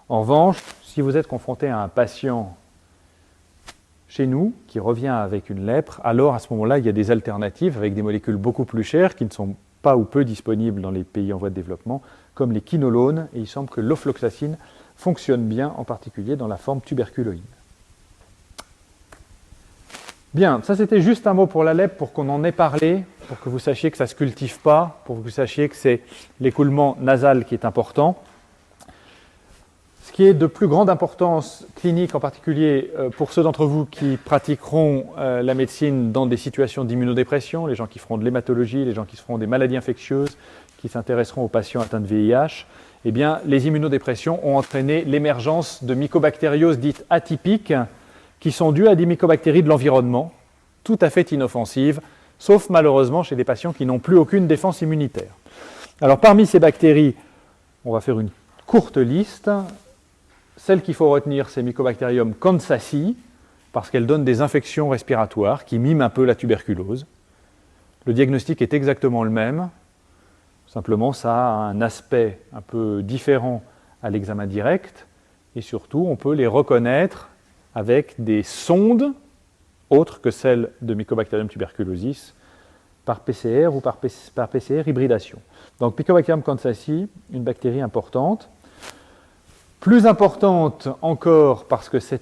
[SPEAKER 1] En revanche, si vous êtes confronté à un patient chez nous qui revient avec une lèpre, alors à ce moment-là, il y a des alternatives avec des molécules beaucoup plus chères qui ne sont pas ou peu disponibles dans les pays en voie de développement, comme les quinolones, et il semble que l'ofloxacine fonctionne bien, en particulier dans la forme tuberculoïde. Bien, ça c'était juste un mot pour la lèpre, pour qu'on en ait parlé, pour que vous sachiez que ça ne se cultive pas, pour que vous sachiez que c'est l'écoulement nasal qui est important. Ce qui est de plus grande importance clinique, en particulier pour ceux d'entre vous qui pratiqueront la médecine dans des situations d'immunodépression, les gens qui feront de l'hématologie, les gens qui feront des maladies infectieuses, qui s'intéresseront aux patients atteints de VIH, eh bien, les immunodépressions ont entraîné l'émergence de mycobactérioses dites atypiques qui sont dues à des mycobactéries de l'environnement, tout à fait inoffensives, sauf malheureusement chez des patients qui n'ont plus aucune défense immunitaire. Alors parmi ces bactéries, on va faire une courte liste. Celle qu'il faut retenir, c'est Mycobacterium kansasi, parce qu'elle donne des infections respiratoires qui miment un peu la tuberculose. Le diagnostic est exactement le même, simplement ça a un aspect un peu différent à l'examen direct, et surtout on peut les reconnaître avec des sondes autres que celles de Mycobacterium tuberculosis par PCR ou par PCR hybridation. Donc Mycobacterium kansasi, une bactérie importante. Plus importante encore parce que c'est